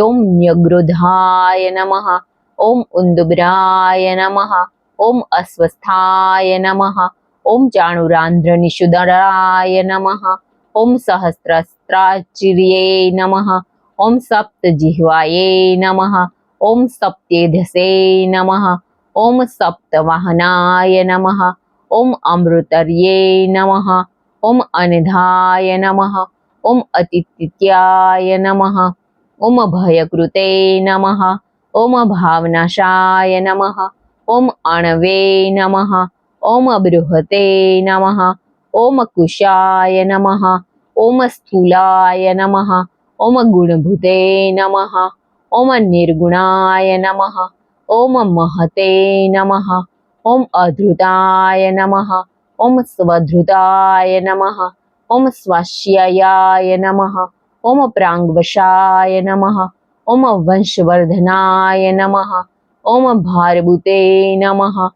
ઓમ ન્યગ્રોધાય નમઃ. ઓમ ઉન્દુબ્રાય નમઃ. ઓમ અસ્વસ્થાય નમઃ. ઓમ ચાણુરાંધ્રનિષુદરાય નમઃ. ઓમ સહસ્રસ્ત્રાચિર્યે નમઃ. ઓમ સપ્તજિહ્વાયે નમઃ. ઓમ સપ્તેધસે નમઃ. ઓમ સપ્તવાહનાય નમઃ. ઓમ અમૃતર્યે નમઃ. ઓમ અનધાય નમઃ. ઓમ અતિથ્યાય નમઃ. ઓમ ભયકૃતે નમઃ. ઓમ ભાવનાશાય નમઃ. ઓમ અણવે નમઃ. ઓમ બૃહતે નમઃ. ઓમ કુશાય નમઃ. ઓમ સ્થૂલાય નમઃ. ઓમ ગુણભૂતે નમઃ. ઓમ નિર્ગુણાય નમઃ. ઓમ મહતે નમઃ. ઓમ અધૃતાય નમઃ. ઓમ સ્વધૃતાય નમઃ. ઓમ સ્વાસ્યાય નમઃ. ઓમ પ્રાંગવશાય નમઃ. ઓમ વંશવર્ધનાય નમઃ. ઓમ ભારભૂતે નમઃ.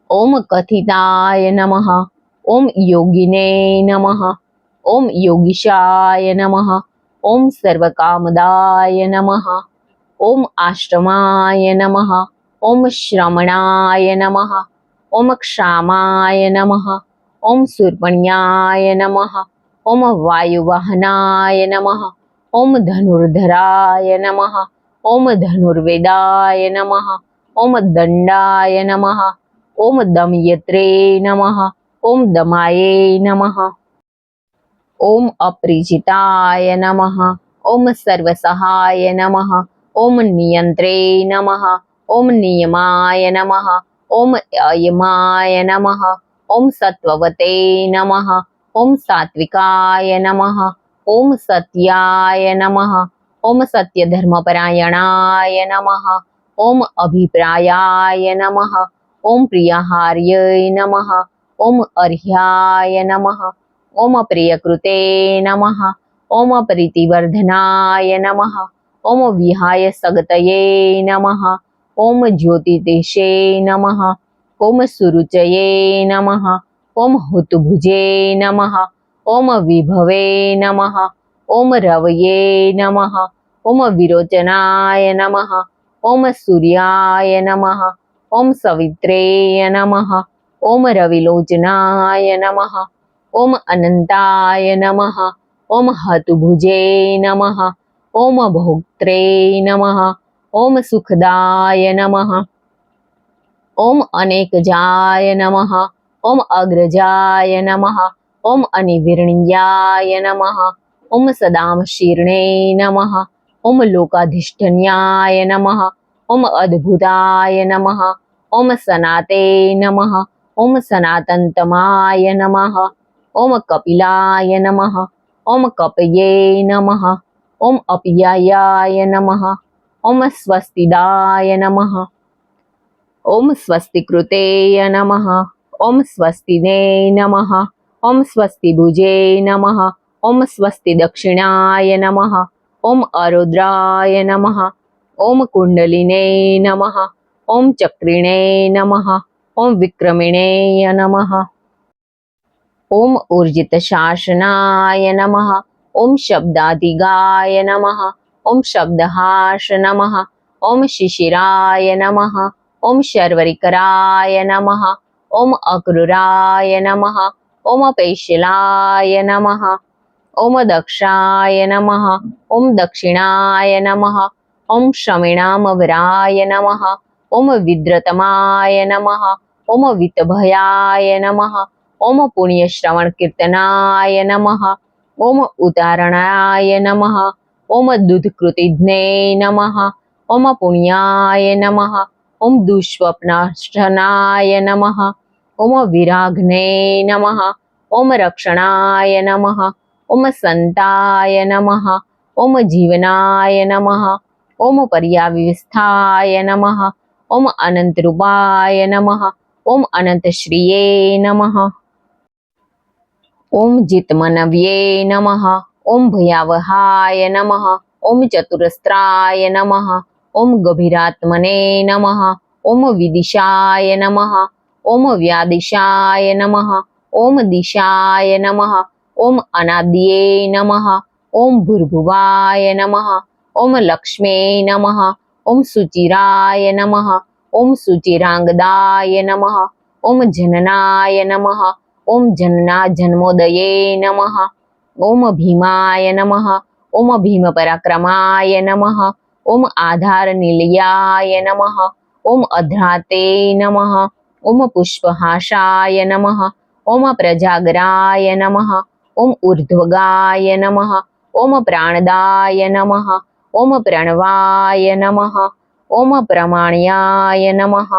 ઓમ કથિતાય નમઃ. ઓમ યોગિને નમઃ. ઓમ યોગીશાય નમઃ. ઓમ સર્વકામદાય નમઃ. ઓમ આશ્રમાય નમઃ. ઓમ શ્રમણાય નમઃ. ઓમ ક્ષામાય નમઃ. ઓમ શૂર્પણ્યાય નમઃ. ઓમ વાયુવાહનાય નમઃ. ઓમ ધનુર્ધરાય નમઃ. ઓમ ધનુર્વેદાય નમઃ. ઓમ દંડાય નમઃ. ઓમ દમયત્રે નમઃ. ઓમ દમાયે નમઃ. ઓમ અપરિજિતાય નમઃ. ઓમ સર્વસહાય નમઃ. ઓમ નિયંત્રે નમઃ. ઓમ નિયમાય નમઃ. ઓમ અયમાય નમઃ. ઓમ સત્વવતે નમઃ. ઓમ સાત્વિકાય નમઃ. ઓમ સત્યાય નમઃ. ઓમ સત્યધર્મપરાયણાય નમઃ. ઓમ અભિપ્રાયાય નમઃ. ઓમ પ્રિયહાર્ય નમઃ. ઓમ અર્હ્યાય નમઃ. ઓમ પ્રિયકૃતે નમઃ. ઓમ પ્રીતિવર્ધનાય નમઃ. ઓમ વિહાય સગતયે નમઃ. ઓમ જ્યોતિદેશે નમઃ. ઓમ સુરુચયે નમઃ. ઓમ હુતભુજે નમઃ. ઓમ વિભવે નમઃ. ઓમ રવયે નમઃ. ઓમ વિરોચનાય નમઃ. ઓમ સૂર્યાય નમઃ. ઓમ સવિત્રે નમઃ. ઓમ રવિલોચનાય નમઃ. ઓમ અનંતાય નમઃ. ઓમ હતુભુજે નમઃ. ઓમ ભોક્ત્રે નમઃ. ઓમ સુખદાય નમઃ. ઓમ અનેકજાય નમઃ. ઓમ અગ્રજાય નમઃ. ઓમ અનિવિર્ણ્યાય નમઃ. ઓમ સદામ શીર્ણે નમઃ. ઓમ લોકાધિષ્ઠન્યાય નમઃ. ઓમ અદ્ભુતાય નમઃ. ઓમ સનાતે નમઃ. ઓમ સનાતનતમાય નમઃ. ઓમ કપિલાય નમઃ. ઓમ કપયે નમઃ. ઓમ અપિયાયાય નમઃ. ઓમ સ્વસ્તિદાય નમઃ. ઓમ સ્વસ્તિકૃતેય નમઃ. ઓમ સ્વસ્તિને નમઃ. ઓમ સ્વસ્તિભુજે નમઃ. ઓમ સ્વસ્તિદક્ષિણાય નમઃ. ઓમ અરુદ્રાય નમઃ. ઓમ કુંડલિને નમઃ. ઓમ ચક્રિણે નમઃ. ઓમ વિક્રમિણેય નમઃ. ઓમ ઊર્જિતશાસનાય નમઃ. ઓમ શબ્દાધિગાય નમઃ. ઓમ શબ્દહાશ નમઃ. ઓમ શિશિરાય નમઃ. ઓમ શર્વરિકરાય નમઃ. ઓમ અક્રૂરાય નમઃ. ઓમ પૈશલાય નમઃ. ઓમ દક્ષાય નમઃ. ઓમ દક્ષિણાય નમઃ. ઓમ શમિણામવરાય નમઃ. ઓમ વિદ્રતમાય નમઃ. ઓમ વિતભયાય નમઃ. ઓમ પુણ્યશ્રવણ કીર્તનાય નમઃ. ઓમ ઉદારણાય નમઃ. ઓમ દુધકૃતિધ્ને નમઃ. ઓમ પુણ્યાય નમઃ. ઓમ દુષ્સ્વપ્નનાશનાય નમઃ. ઓમ વિરાઘ્ને નમઃ. ઓમ રક્ષણાય નમઃ. ઓમ સંતાય નમઃ. ઓમ જીવનાય નમઃ. ઓમ પર્યાવિસ્થાય નમઃ. ઓમ અનંતરૂપાય નમઃ. ઓમ અનંતશ્રીયે નમઃ. ઓમ જિતમનવ્યે નમઃ. ઓમ ભયાવહાય નમઃ. ઓમ ચતુરસ્ત્રાય નમઃ. ઓમ ગભીરાત્મને નમઃ. ઓમ વિદિશાય નમઃ. ઓમ વ્યાદિશાય નમઃ. ઓમ દિશાય નમઃ. ઓમ અનાદ્યે નમઃ. ઓમ ભૂર્ભુવાય નમઃ. ઓમ લક્ષ્મે નમઃ. ઓમ સુચિરાય નમઃ. ઓમ સુચિરાંગદાય નમઃ. ઓમ જનનાય નમઃ. ઓમ જનના જન્મોદયે નમઃ. ઓમ ભીમાય નમઃ. ઓમ ભીમપરાક્રમાય નમઃ. ઓમ આધાર નિલયાય નમઃ. ઓમ અધ્રાતે નમઃ. ઓમ પુષ્પહાસાય નમઃ. ઓમ પ્રજાગરાય નમઃ. ઓમ ઉર્ધ્વગાય નમઃ. ઓમ પ્રાણદાય નમઃ. ઓમ પ્રણવાય નમઃ. ઓમ પ્રમાણ્યાય નમઃ.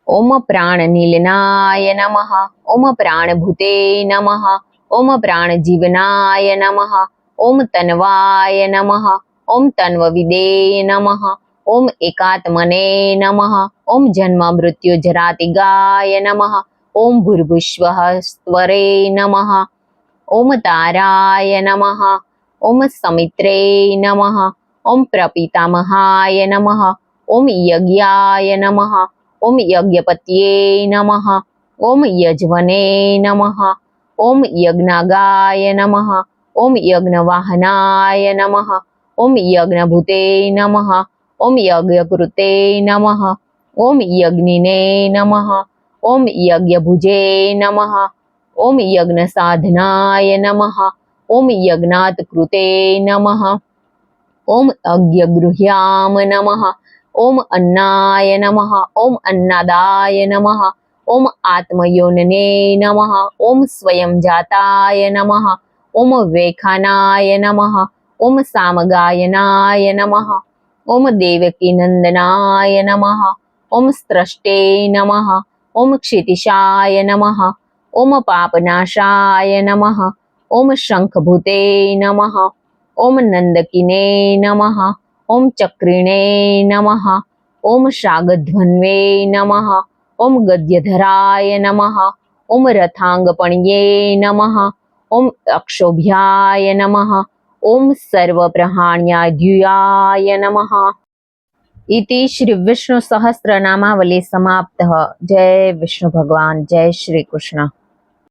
ઓમ પ્રાણનિલનાય નમઃ. ઓમ પ્રાણભૂતે નમઃ. ઓમ પ્રાણજીવનાય નમઃ. ઓમ તન્વાય નમઃ. ઓમ તન્વવિદે નમઃ. ઓમ એકાત્મને નમઃ. ઓમ જન્મ મૃત્યુ જરાતિગાય નમઃ. ઓમ ભૂર્ભુષ્વઃ સ્વરે નમઃ. ઓમ તારાય નમઃ. ઓમ સમિત્રે નમઃ. ઓમ પ્રપિતામહાય નમઃ. ઓમ યજ્ઞાય નમઃ. ઓમ યજ્ઞપત્યે નમઃ. ઓમ યજ્વને નમઃ. ઓમ યજ્ઞાગાય નમઃ. ઓમ યજ્ઞવાહનાય નમઃ. ઓમ યજ્ઞભૂતે નમઃ. ઓમ યજ્ઞકૃતે નમઃ. ઓમ યજ્ઞિને નમઃ. ઓમ યજ્ઞભુજે નમઃ. ઓમ યજ્ઞસાધનાય નમઃ. ઓમ યજ્ઞાત્કૃતે નમઃ. ઓમ અજ્ઞગૃહ્યામ નમઃ. ઓમ અન્નાય નમઃ. ઓમ અન્નાદાય નમઃ. ઓમ આત્મયોનને નમઃ. ઓમ સ્વયંજાતાય નમઃ. ઓમ વૈખાનાય નમઃ. ઓમ સામગાયનાય નમઃ. ઓમ દેવકીનંદનાય નમઃ. ઓમ સ્રષ્ટે નમઃ. ઓમ ક્ષિતિશાય નમઃ. ઓમ પાપનાશાય નમઃ. ઓમ શંખભૂતે નમઃ. ઓમ નંદકિને નમઃ. ઓમ ચક્રિણે નમઃ. ઓમ શાગધ્વન્વે નમઃ. ઓમ ગદ્યધરાય નમઃ. ઓમ રથાંગપણ્યે નમઃ. ઓમ અક્ષોભ્યાય નમઃ. ઓમ સર્વપ્રહાણ્યાધ્યુયાય નમઃ. ઇતિ શ્રી વિષ્ણુ સહસ્રનામાવલી સમાપ્તઃ. જય વિષ્ણુ ભગવાન. જય શ્રી કૃષ્ણ.